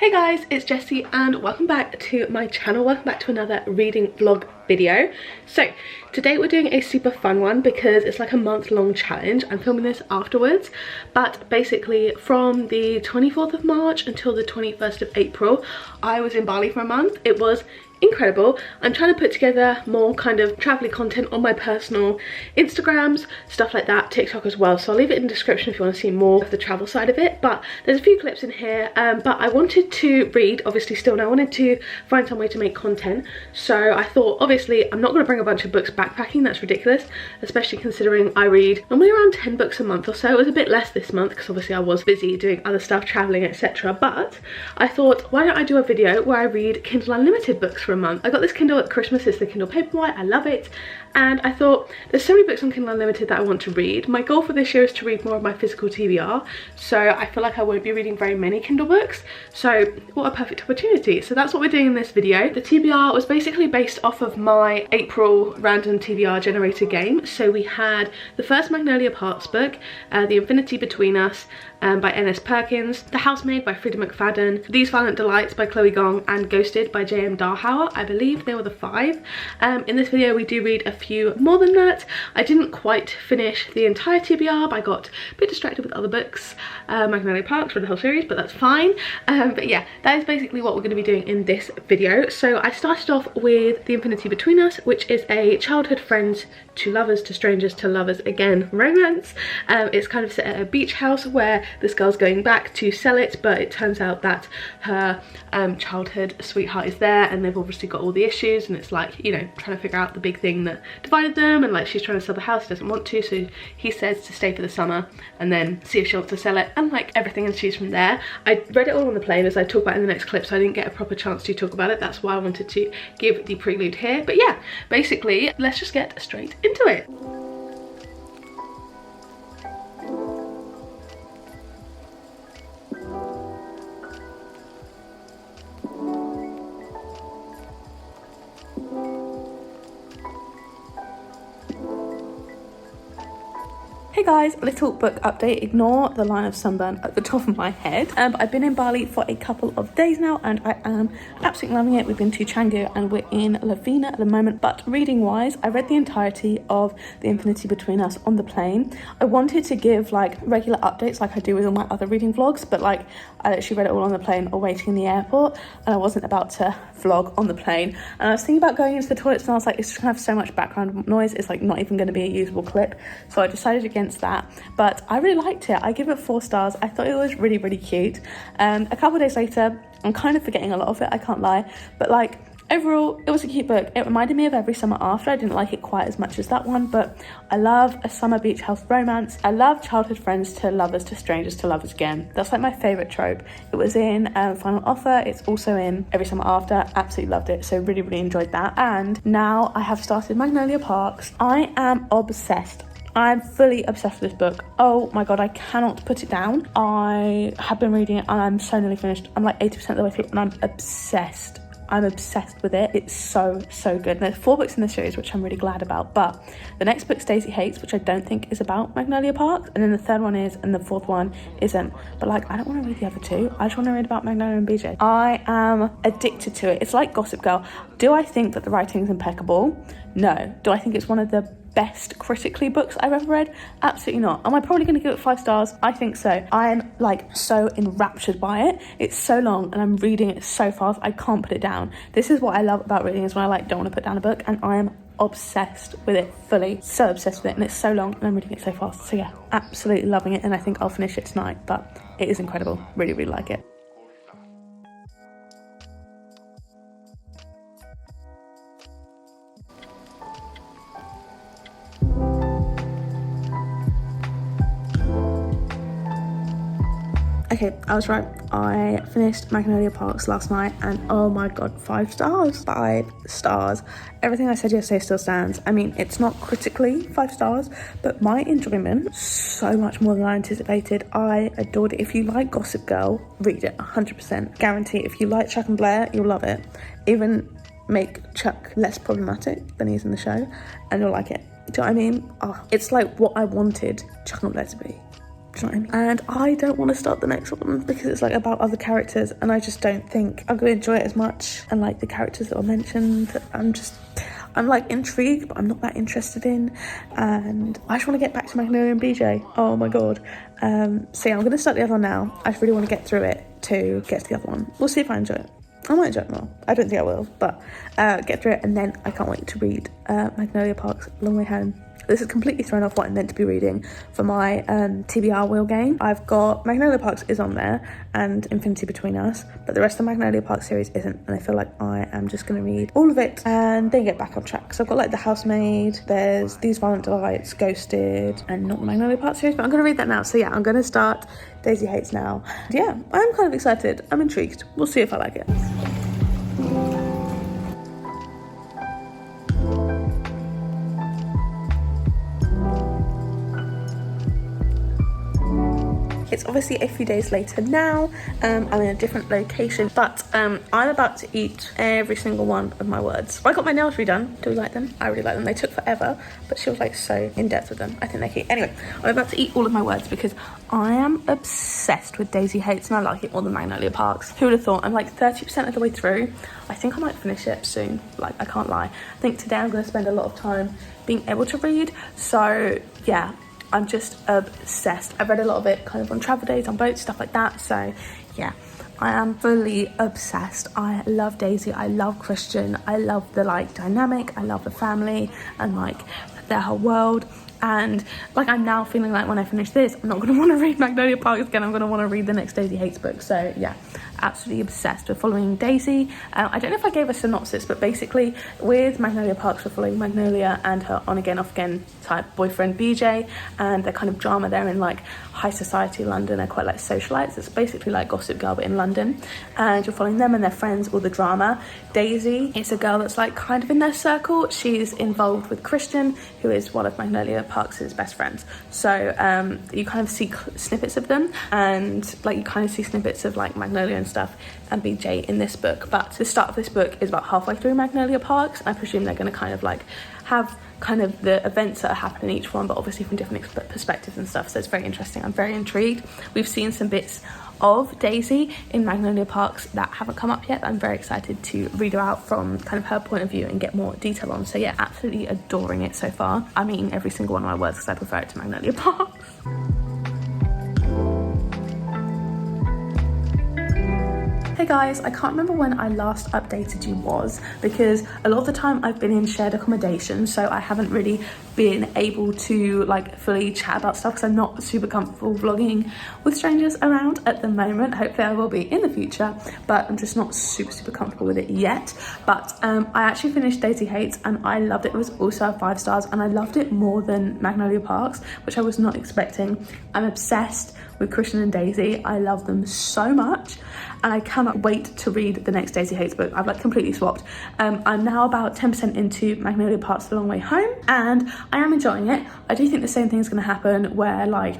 Hey guys, it's Jessie and welcome back to my channel. Welcome back to another reading vlog video. So today we're doing a super fun one because it's like a month-long challenge. I'm filming this afterwards, but basically from the 24th of March until the 21st of April I was in Bali for a month. It was incredible. I'm trying to put together more kind of travel content on my personal Instagrams, stuff like that, TikTok as well, so I'll leave it in the description if you want to see more of the travel side of it. But there's a few clips in here, but I wanted to read, obviously still, and I wanted to find some way to make content. So I thought, obviously I'm not going to bring a bunch of books backpacking, that's ridiculous, especially considering I read normally around 10 books a month or so. It was a bit less this month because obviously I was busy doing other stuff, traveling, etc. But I thought, why don't I do a video where I read Kindle Unlimited books for a month. I got this Kindle at Christmas. It's the Kindle Paperwhite. I love it, and I thought there's so many books on Kindle Unlimited that I want to read. My goal for this year is to read more of my physical TBR, so I feel like I won't be reading very many Kindle books, so what a perfect opportunity. So that's what we're doing in this video. The TBR was basically based off of my April random TBR generator game. So we had the first Magnolia Parks book, The Infinity Between Us by N.S. Perkins, The Housemaid by Frida McFadden, These Violent Delights by Chloe Gong, and Ghosted by J.M. Darhauer. I believe they were the 5. In this video we do read a few more than that. I didn't quite finish the entire TBR, but I got a bit distracted with other books. Magnolia Parks for the whole series, but that's fine. But yeah, that is basically what we're going to be doing in this video. So I started off with The Infinity Between Us, which is a childhood friends to lovers to strangers to lovers again romance. It's kind of set at a beach house where this girl's going back to sell it, but it turns out that her childhood sweetheart is there, and they've obviously got all the issues, and it's like, you know, trying to figure out the big thing that divided them, and like she's trying to sell the house, he doesn't want to, so he says to stay for the summer and then see if she wants to sell it, and like everything ensues from there. I read it all on the plane, as I talk about in the next clip, so I didn't get a proper chance to talk about it. That's why I wanted to give the prelude here. But yeah, basically let's just get straight into it. Hey guys, little book update. Ignore the line of sunburn at the top of my head. But I've been in Bali for a couple of days now and I am absolutely loving it. We've been to Canggu and we're in Lavina at the moment. But reading wise, I read the entirety of The Infinity Between Us on the plane. I wanted to give like regular updates like I do with all my other reading vlogs, but like I actually read it all on the plane or waiting in the airport, and I wasn't about to vlog on the plane. And I was thinking about going into the toilets and I was like, it's just gonna have so much background noise, it's like not even going to be a usable clip. So I decided against that, but I really liked it. I give it 4 stars. I thought it was really, really cute. A couple of days later, I'm kind of forgetting a lot of it, I can't lie, but like overall it was a cute book. It reminded me of Every Summer After. I didn't like it quite as much as that one, but I love a summer beach house romance. I love childhood friends to lovers to strangers to lovers again. That's like my favorite trope. It was in Final Offer. It's also in Every Summer After. Absolutely loved it, so really, really enjoyed that. And now I have started Magnolia Parks. I am obsessed. I'm fully obsessed with this book. Oh my god, I cannot put it down. I have been reading it and I'm so nearly finished. I'm like 80% of the way through and I'm obsessed. I'm obsessed with it. It's so, so good. There's 4 books in the series, which I'm really glad about, but the next book, Daisy Hates, which I don't think is about Magnolia Park, and then the 3rd one is, and the 4th one isn't. But like, I don't want to read the other 2. I just want to read about Magnolia and BJ. I am addicted to it. It's like Gossip Girl. Do I think that the writing is impeccable? No. Do I think it's one of the best critically books I've ever read? Absolutely not. Am I probably going to give it 5 stars? I think so. I am like so enraptured by it. It's so long and I'm reading it so fast I can't put it down. This is what I love about reading, is when I like don't want to put down a book, and I am obsessed with it fully. So obsessed with it, and it's so long and I'm reading it so fast. So yeah, absolutely loving it, and I think I'll finish it tonight, but it is incredible. Really, really like it. Okay, I was right. I finished Magnolia Parks last night and oh my god, 5 stars. 5 stars. Everything I said yesterday still stands. I mean, it's not critically 5 stars, but my enjoyment, so much more than I anticipated. I adored it. If you like Gossip Girl, read it, 100%. Guarantee. If you like Chuck and Blair, you'll love it. Even make Chuck less problematic than he is in the show, and you'll like it. Do you know what I mean? Oh, it's like what I wanted Chuck and Blair to be. Do you know what I mean? And I don't want to start the next one because it's like about other characters, and I just don't think I'm going to enjoy it as much. And like the characters that were mentioned, I'm like intrigued, but I'm not that interested in. And I just want to get back to Magnolia and BJ. Oh my god. So yeah, I'm going to start the other one now. I just really want to get through it to get to the other one. We'll see if I enjoy it. I might enjoy it more. I don't think I will, but get through it, and then I can't wait to read Magnolia Park's Long Way Home. This is completely thrown off what I'm meant to be reading for my TBR wheel game. I've got Magnolia Parks is on there and Infinity Between Us, but the rest of the Magnolia Park series isn't, and I feel like I am just going to read all of it and then get back on track. So I've got like The Housemaid, there's These Violent Delights, Ghosted, and not the Magnolia Park series, but I'm going to read that now. So yeah, I'm going to start Daisy Hates now. Yeah, I'm kind of excited. I'm intrigued. We'll see if I like it. It's obviously a few days later now. I'm in a different location, but I'm about to eat every single one of my words. I got my nails redone. Do we like them? I really like them. They took forever, but she was like so in depth with them. I think they're cute. Anyway, I'm about to eat all of my words because I am obsessed with Daisy Hates, and I like it more than Magnolia Parks. Who would have thought? I'm like 30% of the way through. I think I might finish it soon. Like, I can't lie. I think today I'm going to spend a lot of time being able to read. So yeah, I'm just obsessed. I've read a lot of it kind of on travel days, on boats, stuff like that. So yeah, I am fully obsessed. I love Daisy. I love Christian. I love the like dynamic. I love the family and like their whole world. And like, I'm now feeling like when I finish this, I'm not going to want to read Magnolia Park again. I'm going to want to read the next Daisy Hates book. So yeah, absolutely obsessed with following Daisy. I don't know if I gave a synopsis, but basically with Magnolia Parks, we're following Magnolia and her on again, off again type boyfriend BJ, and their kind of drama. They're in like high society London. They're quite like socialites. It's basically like Gossip Girl but in London, and you're following them and their friends, all the drama. Daisy is a girl that's like kind of in their circle. She's involved with Christian, who is one of Magnolia Parks' best friends. So you kind of see snippets of them, and like you kind of see snippets of like Magnolia and stuff and BJ in this book. But the start of this book is about halfway through Magnolia Parks. I presume they're going to kind of like have kind of the events that are happening in each one, but obviously from different perspectives and stuff. So it's very interesting. I'm very intrigued. We've seen some bits of Daisy in Magnolia Parks that haven't come up yet. I'm very excited to read her out from kind of her point of view and get more detail on. So yeah, absolutely adoring it so far. I'm eating every single one of my words because I prefer it to Magnolia Parks. Hey guys, I can't remember when I last updated you was, because a lot of the time I've been in shared accommodation, so I haven't really been able to like fully chat about stuff because I'm not super comfortable vlogging with strangers around at the moment. Hopefully I will be in the future, but I'm just not super comfortable with it yet. But I actually finished Daisy Hates and I loved it. It was also 5 stars, and I loved it more than Magnolia Parks, which I was not expecting. I'm obsessed with Christian and Daisy. I love them so much, and I cannot wait to read the next Daisy Hates book. I've like completely swapped. I'm now about 10% into Magnolia Parks The Long Way Home, and I am enjoying it. I do think the same thing is going to happen where like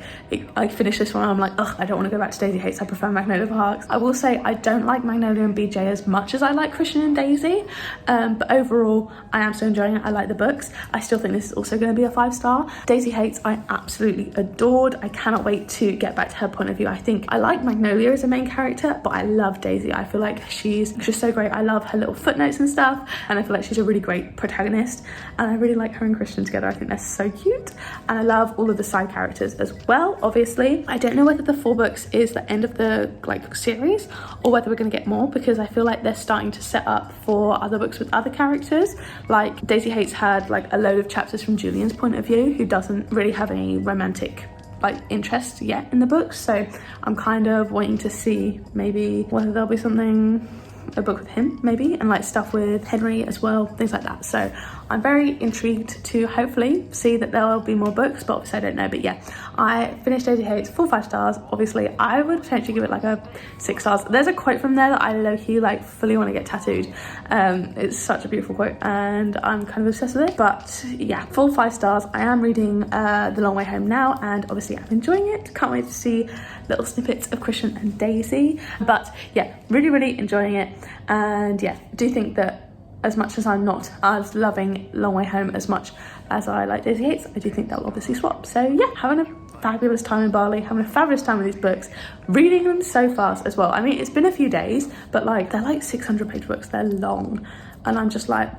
I finish this one and I'm like, ugh, I don't want to go back to Daisy Hates. I prefer Magnolia Parks. I will say I don't like Magnolia and BJ as much as I like Christian and Daisy, but overall I am still enjoying it. I like the books. I still think this is also going to be a 5-star. Daisy Hates I absolutely adored. I cannot wait to get back to her point of view. I think I like Magnolia as a main character, but I love Daisy. I feel like she's just so great. I love her little footnotes and stuff, and I feel like she's a really great protagonist, and I really like her and Christian together. I think they're so cute, and I love all of the side characters as well. Obviously I don't know whether the 4 books is the end of the like series or whether we're going to get more, because I feel like they're starting to set up for other books with other characters. Like Daisy Hates had like a load of chapters from Julian's point of view, who doesn't really have any romantic like interest yet in the books, so I'm kind of waiting to see maybe whether there'll be something, a book with him maybe, and like stuff with Henry as well, things like that. So I'm very intrigued to hopefully see that there'll be more books, but obviously I don't know. But yeah, I finished Daisy Hates, full 5 stars. Obviously I would potentially give it like a 6 stars. There's a quote from there that I low-key like fully want to get tattooed. It's such a beautiful quote and I'm kind of obsessed with it. But yeah, full 5 stars. I am reading The Long Way Home now, and obviously I'm enjoying it. Can't wait to see little snippets of Christian and Daisy. But yeah, really enjoying it. And yeah, do think that as much as I'm not as loving Long Way Home as much as I like Daisy Hates, I do think that will obviously swap. So yeah, having a fabulous time in Bali, having a fabulous time with these books, reading them so fast as well. I mean, it's been a few days, but like they're like 600-page books, they're long, and I'm just like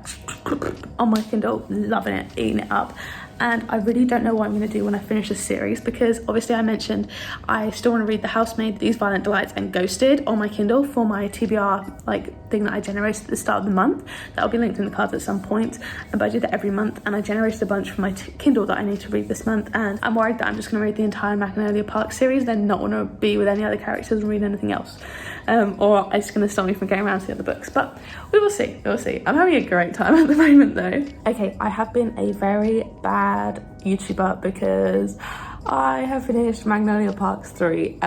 on my Kindle, loving it, eating it up. And I really don't know what I'm going to do when I finish this series, because obviously I mentioned I still want to read The Housemaid, These Violent Delights and Ghosted on my Kindle for my TBR like thing that I generated at the start of the month. That'll be linked in the cards at some point, but I do that every month, and I generated a bunch for my Kindle that I need to read this month, and I'm worried that I'm just going to read the entire Magnolia Park series, then not want to be with any other characters and read anything else, or it's going to stop me from getting around to the other books. But we will see, we will see. I'm having a great time at the moment though. Okay, I have been a very bad YouTuber because I have finished Magnolia Park 3.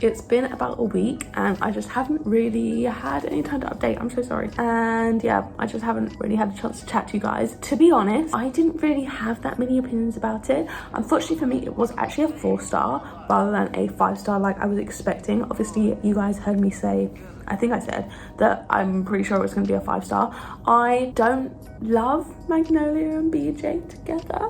It's been about a week and I just haven't really had any time to update. I'm so sorry. And yeah, I just haven't really had a chance to chat to you guys. To be honest, I didn't really have that many opinions about it. Unfortunately for me, it was actually a 4-star rather than a 5-star like I was expecting. Obviously, you guys heard me say, I think I said that I'm pretty sure it was going to be a 5-star. I don't love Magnolia and BJ together.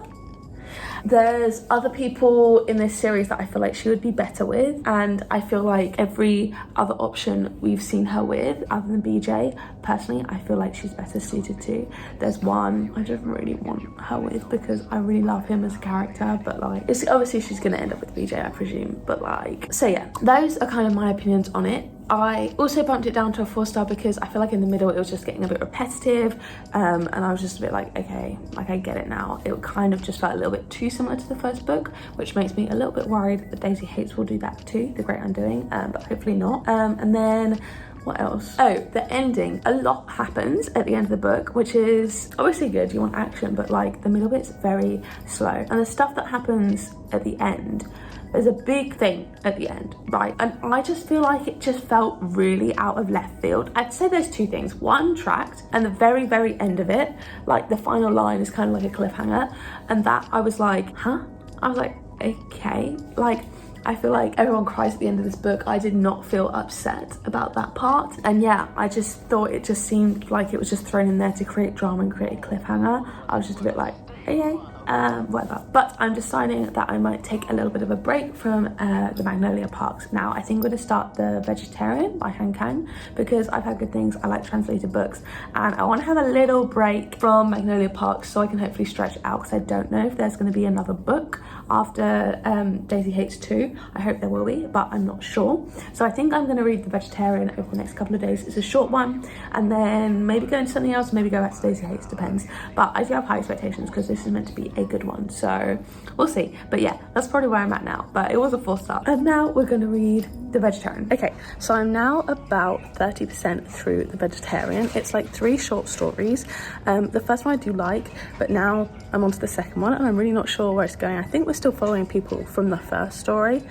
There's other people in this series that I feel like she would be better with, and I feel like every other option we've seen her with other than BJ, personally I feel like she's better suited to. There's one I just really want her with because I really love him as a character, but like it's obviously she's gonna end up with BJ, I presume, but like, so yeah, those are kind of my opinions on it. I also bumped it down to a 4-star because I feel like in the middle it was just getting a bit repetitive, and I was just a bit like, okay, like I get it now. It kind of just felt a little bit too similar to the first book, which makes me a little bit worried that Daisy Hates will do that too, The Great Undoing, but hopefully not. And then what else? Oh, the ending. A lot happens at the end of the book, which is obviously good, you want action, but like the middle bit's very slow, and the stuff that happens at the end, there's a big thing at the end, right? And I just feel like it just felt really out of left field. I'd say there's two things. One, tracked, and the very, very end of it, like the final line is kind of like a cliffhanger. And that I was like, huh? I was like, okay. Like, I feel like everyone cries at the end of this book. I did not feel upset about that part. And yeah, I just thought it just seemed like it was just thrown in there to create drama and create a cliffhanger. I was just a bit like, okay. Whatever. But I'm deciding that I might take a little bit of a break from the Magnolia Parks now. I think I'm going to start The Vegetarian by Han Kang because I've had good things. I like translated books and I want to have a little break from Magnolia Parks so I can hopefully stretch it out, because I don't know if there's going to be another book after Daisy Hates 2. I hope there will be, but I'm not sure. So I think I'm going to read The Vegetarian over the next couple of days. It's a short one, and then maybe go into something else, maybe go back to Daisy Hates, depends. But I do have high expectations because this is meant to be a good one, so we'll see. But yeah, that's probably where I'm at now, but it was a 4-star. And now we're going to read The Vegetarian. Okay, so I'm now about 30% through The Vegetarian. It's like 3 short stories. The first one I do like, but now I'm on to the second one and I'm really not sure where it's going. I think we're still following people from the first story,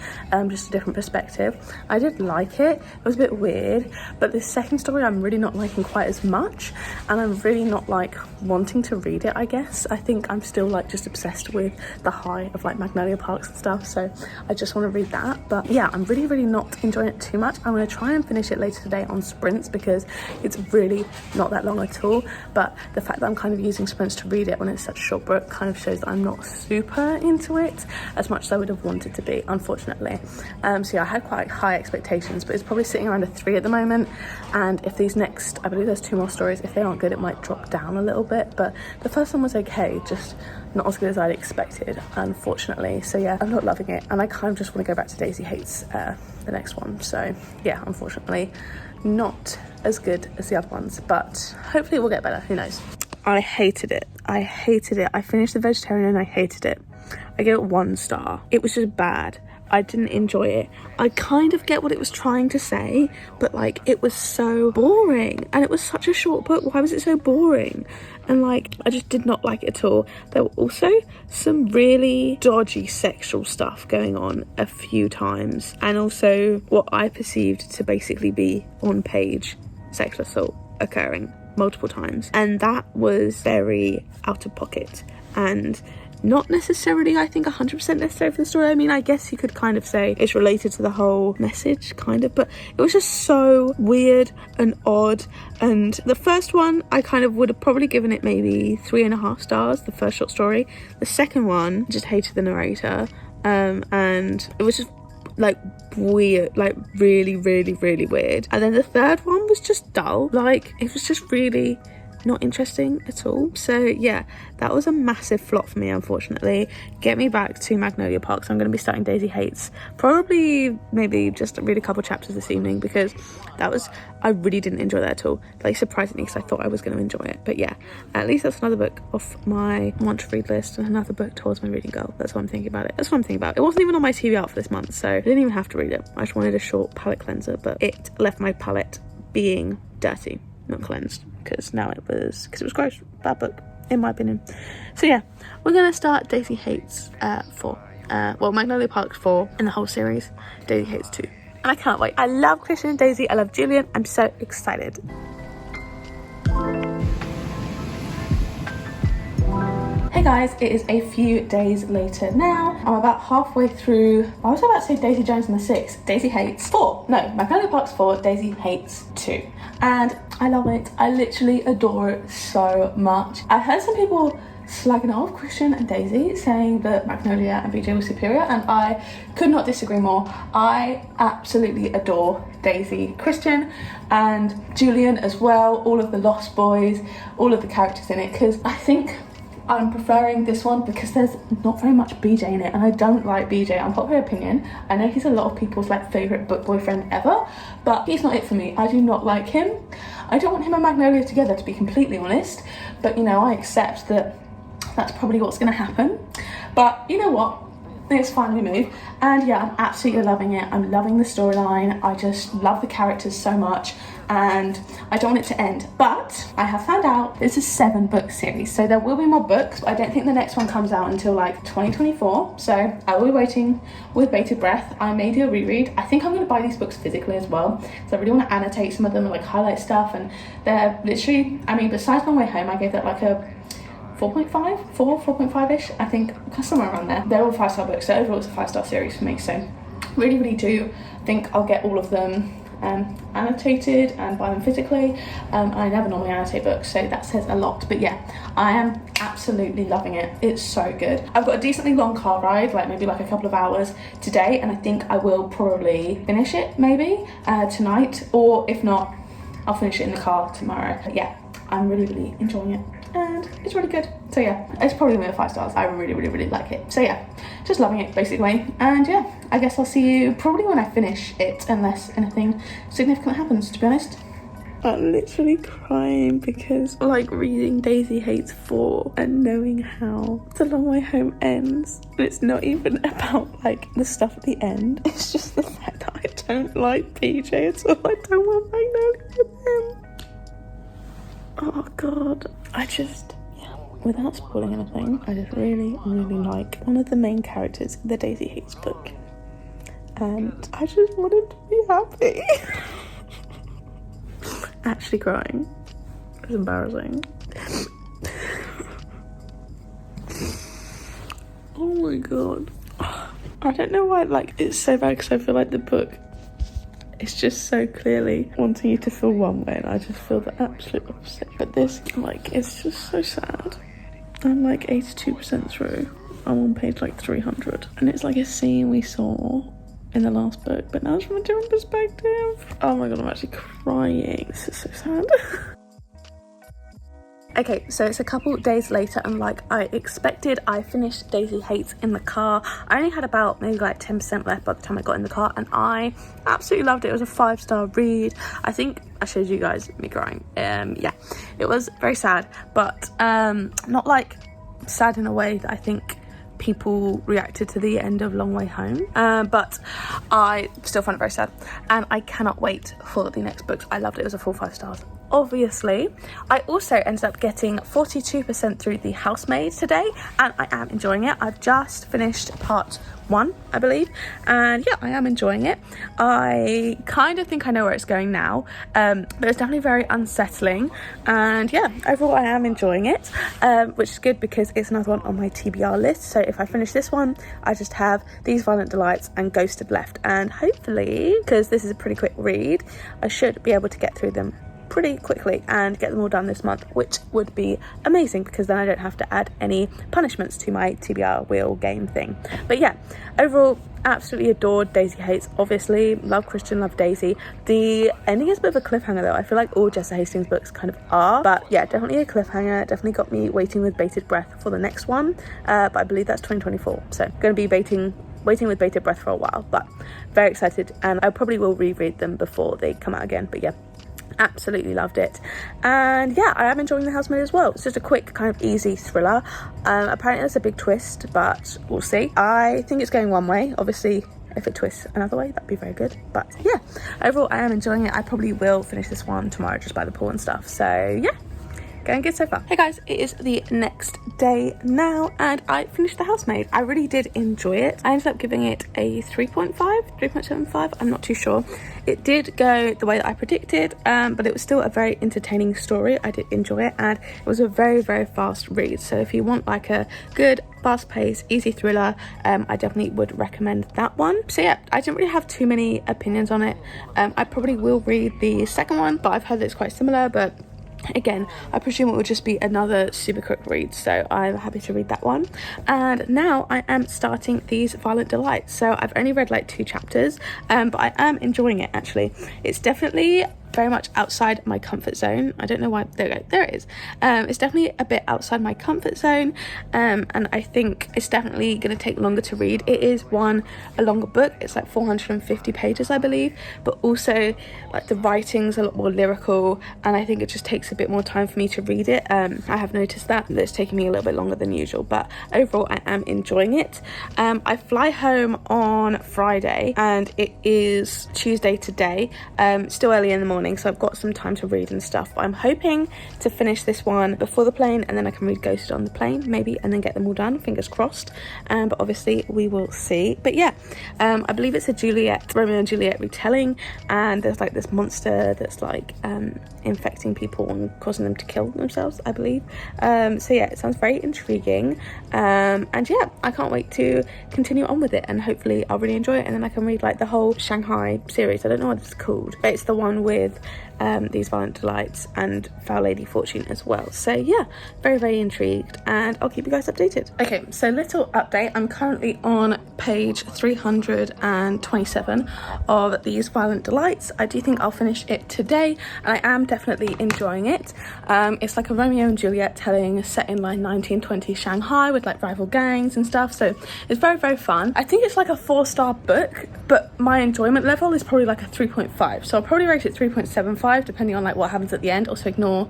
just a different perspective. I did like it. It was a bit weird, but the second story I'm really not liking quite as much, and I'm really not like wanting to read it, I guess. I think I'm still like just obsessed with the high of like Magnolia Parks and stuff, so I just want to read that. But yeah, I'm really not enjoying it too much. I'm going to try and finish it later today on sprints because it's really not that long at all, but the fact that I'm kind of using sprints to read it when it's such a short book kind of shows that I'm not super into it as much as I would have wanted to be, unfortunately. So yeah, I had quite high expectations, but it's probably sitting around a 3 at the moment, and if these next, I believe there's 2 more stories, if they aren't good it might drop down a little bit. But the first one was okay, just not as good as I'd expected, unfortunately. So yeah, I'm not loving it, and I kind of just want to go back to Daisy Hates, the next one. So yeah, unfortunately not as good as the other ones, but hopefully it will get better, who knows. I hated it. I finished The Vegetarian and I hated it. I gave it 1 star. It was just bad. I didn't enjoy it. I kind of get what it was trying to say, but like it was so boring, and it was such a short book. Why was it so boring? And like I just did not like it at all. There were also some really dodgy sexual stuff going on a few times, and also what I perceived to basically be on page sexual assault occurring multiple times, and that was very out of pocket and not necessarily, I think, 100% necessary for the story. I mean, I guess you could kind of say it's related to the whole message, kind of, but it was just so weird and odd. And the first one, I kind of would have probably given it maybe 3.5 stars, the first short story. The second one, just hated the narrator. and it was just like weird, like really weird. And then the third one was just dull, like it was just really not interesting at all. So yeah, that was a massive flop for me, unfortunately. Get me back to Magnolia Park. So I'm going to be starting Daisy Hates, probably maybe just read a couple chapters this evening, because I really didn't enjoy that at all, like surprisingly, because I thought I was going to enjoy it. But yeah, at least that's another book off my want to read list, and another book towards my reading goal. That's what I'm thinking about it. It wasn't even on my TBR for this month, so I didn't even have to read it. I just wanted a short palette cleanser, but it left my palette being dirty, not cleansed, because it was gross. Bad book in my opinion. So yeah, we're gonna start Daisy Hates 4, Magnolia Park 4 in the whole series, Daisy Hates 2, and I can't wait. I love Christian and Daisy, I love Julian, I'm so excited. Hey guys, it is a few days later now. I'm about halfway through, I was about to say Daisy Jones and the Six, Daisy Hates 4. No, Magnolia Park's 4, Daisy Hates 2. And I love it. I literally adore it so much. I heard some people slagging off Christian and Daisy, saying that Magnolia and BJ were superior, and I could not disagree more. I absolutely adore Daisy, Christian, and Julian as well, all of the Lost Boys, all of the characters in it, because I think I'm preferring this one because there's not very much BJ in it, and I don't like BJ. Unpopular opinion, I know he's a lot of people's like favourite book boyfriend ever, but he's not it for me. I do not like him. I don't want him and Magnolia together, to be completely honest, but you know, I accept that that's probably what's going to happen. But you know what, it's fine, we move. And yeah, I'm absolutely loving it. I'm loving the storyline. I just love the characters so much, and I don't want it to end. But I have found out it's a 7-book series, so there will be more books, but I don't think the next one comes out until like 2024, so I will be waiting with bated breath. I may do a reread. I think I'm going to buy these books physically as well, so I really want to annotate some of them and like highlight stuff, and they're literally, I mean, besides Long Way Home, I gave that like a 4.5-ish, I think, somewhere around there. They're all 5-star books, so overall it's a 5-star series for me, so really do think I'll get all of them annotated and buy them physically. I never normally annotate books, so that says a lot. But yeah, I am absolutely loving it. It's so good. I've got a decently long car ride, like maybe like a couple of hours today, and I think I will probably finish it maybe tonight, or if not, I'll finish it in the car tomorrow. But yeah, I'm really enjoying it, and it's really good. So yeah, it's probably gonna be 5 stars. I really like it. So yeah, just loving it basically. And yeah, I guess I'll see you probably when I finish it, unless anything significant happens, to be honest. I'm literally crying because like reading Daisy Hates 4 and knowing how The Long Way Home ends, and it's not even about like the stuff at the end, it's just the fact that I don't like PJ at all. I don't want Magnolia with him. Oh god, without spoiling anything, I just really like one of the main characters in the Daisy Hates book, and I just want him to be happy. Actually crying. It's embarrassing. Oh my god. I don't know why, like, it's so bad, because I feel like the book is just so clearly wanting you to feel one way, and I just feel the absolute opposite. But this, like, it's just so sad. I'm like 82% through. I'm on page like 300, and it's like a scene we saw in the last book, but now it's from a different perspective. Oh my god, I'm actually crying. This is so sad. Okay, so it's a couple days later, and like I expected, I finished Daisy Hates in the car. I only had about maybe like 10% left by the time I got in the car, and I absolutely loved it. It was a 5-star read. I think I showed you guys me crying. Yeah, it was very sad, but not like sad in a way that I think people reacted to the end of Long Way Home, but I still find it very sad, and I cannot wait for the next books. I loved it. It was a full 5 stars. Obviously, I also ended up getting 42% through the Housemaid today, and I am enjoying it. I've just finished part 1, I believe, and yeah, I am enjoying it. I kind of think I know where it's going now, but it's definitely very unsettling, and yeah, overall I am enjoying it, which is good because it's another one on my TBR list. So if I finish this one, I just have These Violent Delights and Ghosted left, and hopefully, because this is a pretty quick read, I should be able to get through them pretty quickly and get them all done this month, which would be amazing because then I don't have to add any punishments to my TBR wheel game thing. But yeah, overall, absolutely adored Daisy Hates. Obviously love Christian, love Daisy. The ending is a bit of a cliffhanger though. I feel like all Jessa Hastings books kind of are, but yeah, definitely a cliffhanger. Definitely got me waiting with bated breath for the next one, but I believe that's 2024, so going to be waiting with bated breath for a while, but very excited, and I probably will reread them before they come out again. But yeah, absolutely loved it. And yeah, I am enjoying The Housemaid as well. It's just a quick kind of easy thriller. Apparently there's a big twist, but we'll see. I think it's going one way. Obviously if it twists another way, that'd be very good. But yeah, overall I am enjoying it. I probably will finish this one tomorrow just by the pool and stuff, so yeah, going good so far. Hey guys, it is the next day now and I finished The Housemaid. I really did enjoy it. I ended up giving it a 3.5, 3.75, I'm not too sure. It did go the way that I predicted, but it was still a very entertaining story. I did enjoy it, and it was a very, very fast read. So if you want like a good fast-paced, easy thriller, I definitely would recommend that one. So yeah, I didn't really have too many opinions on it. I probably will read the second one, but I've heard that it's quite similar, but again, I presume it will just be another super quick read, so I'm happy to read that one. And now I am starting These Violent Delights. So I've only read like 2 chapters, but I am enjoying it actually. It's definitely very much outside my comfort zone. I don't know why. There we go, there it is. It's definitely a bit outside my comfort zone, and I think it's definitely going to take longer to read. It is a longer book. It's like 450 pages I believe, but also like the writing's a lot more lyrical, and I think it just takes a bit more time for me to read it. I have noticed that it's taking me a little bit longer than usual, but overall I am enjoying it. I fly home on Friday and it is Tuesday today. Still early in the morning, so I've got some time to read and stuff, but I'm hoping to finish this one before the plane, and then I can read Ghosted on the plane maybe, and then get them all done, fingers crossed. But obviously we will see. But yeah, I believe it's a Romeo and Juliet retelling, and there's like this monster that's like infecting people and causing them to kill themselves, I believe. So yeah, it sounds very intriguing, and yeah, I can't wait to continue on with it, and hopefully I'll really enjoy it, and then I can read like the whole Shanghai series. I don't know what it's called, but it's the one with These Violent Delights and Foul Lady Fortune as well. So yeah, very, very intrigued, and I'll keep you guys updated. Okay, so little update. I'm currently on page 327 of These Violent Delights. I do think I'll finish it today, and I am definitely enjoying it. It's like a Romeo and Juliet telling set in like 1920 Shanghai with like rival gangs and stuff, so it's very, very fun. I think it's like a 4-star book, but my enjoyment level is probably like a 3.5, so I'll probably rate it 3.75 depending on like what happens at the end. Also ignore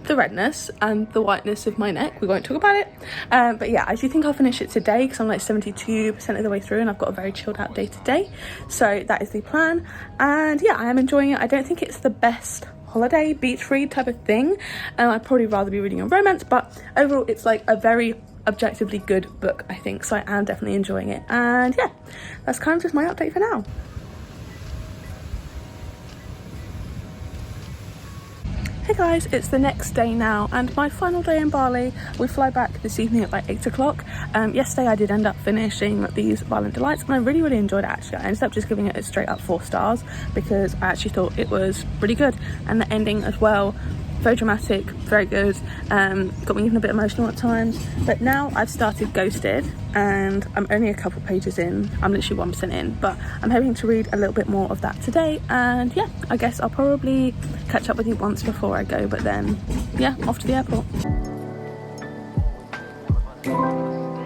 the redness and the whiteness of my neck, we won't talk about it. But yeah, I do think I'll finish it today because I'm like 72% of the way through and I've got a very chilled out day today, so that is the plan. And yeah, I am enjoying it. I don't think it's the best holiday beach read type of thing, and I'd probably rather be reading a romance, but overall it's like a very objectively good book, I think, so I am definitely enjoying it. And yeah, that's kind of just my update for now. Hey guys, it's the next day now and my final day in Bali. We fly back this evening at like 8 o'clock. Yesterday I did end up finishing These Violent Delights, and I really, really enjoyed it actually. I ended up just giving it a straight up 4 stars because I actually thought it was pretty good, and the ending as well, very dramatic, very good. Got me even a bit emotional at times. But now I've started Ghosted and I'm only a couple pages in. I'm literally 1% in, but I'm hoping to read a little bit more of that today. And yeah, I guess I'll probably catch up with you once before I go, but then yeah, off to the airport.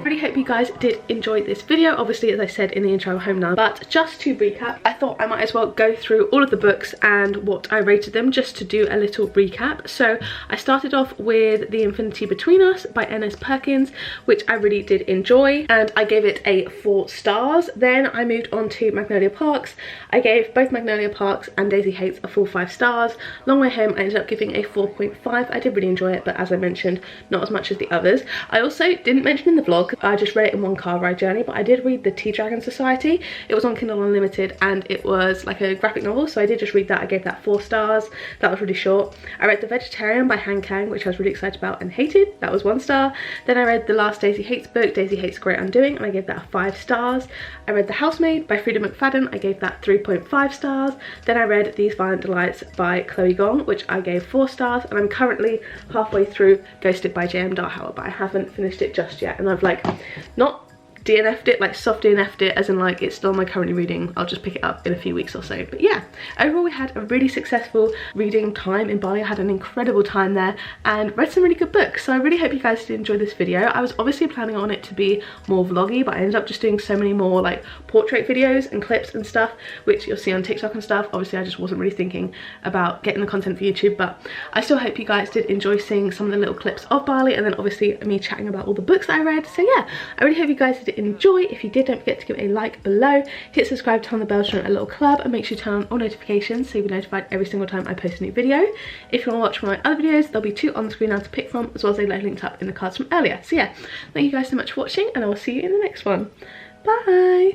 Really hope you guys did enjoy this video. Obviously, as I said in the intro, I'm home now, but just to recap, I thought I might as well go through all of the books and what I rated them, just to do a little recap. So I started off with The Infinity Between Us by N.S. Perkins, which I really did enjoy, and I gave it a 4 stars. Then I moved on to Magnolia Parks. I gave both Magnolia Parks and Daisy Hates a full 5 stars. Long Way Home I ended up giving a 4.5. I did really enjoy it, but as I mentioned, not as much as the others. I also didn't mention in the vlog, I just read it in one car ride journey, but I did read The Tea Dragon Society. It was on Kindle Unlimited and it was like a graphic novel, so I did just read that. I gave that 4 stars. That was really short. I read The Vegetarian by Han Kang, which I was really excited about and hated. That was 1 star. Then I read the last Daisy Hates book, Daisy Hates Great Undoing, and I gave that 5 stars. I read The Housemaid by Frida McFadden. I gave that 3.5 stars. Then I read These Violent Delights by Chloe Gong, which I gave 4 stars. And I'm currently halfway through Ghosted by J.M. Darhower, but I haven't finished it just yet. And I've like not DNF'd it, like soft DNF'd it, as in like it's still my currently reading. I'll just pick it up in a few weeks or so. But yeah, overall we had a really successful reading time in Bali. I had an incredible time there and read some really good books. So I really hope you guys did enjoy this video. I was obviously planning on it to be more vloggy, but I ended up just doing so many more like portrait videos and clips and stuff, which you'll see on TikTok and stuff. Obviously I just wasn't really thinking about getting the content for YouTube, but I still hope you guys did enjoy seeing some of the little clips of Bali, and then obviously me chatting about all the books that I read. So yeah, I really hope you guys did enjoy. If you did, don't forget to give it a like below, hit subscribe, turn on the bell to join a little club, and make sure you turn on all notifications so you'll be notified every single time I post a new video. If you want to watch one of my other videos, there'll be 2 on the screen now to pick from, as well as a load linked up in the cards from earlier. So yeah, thank you guys so much for watching, and I will see you in the next one. Bye!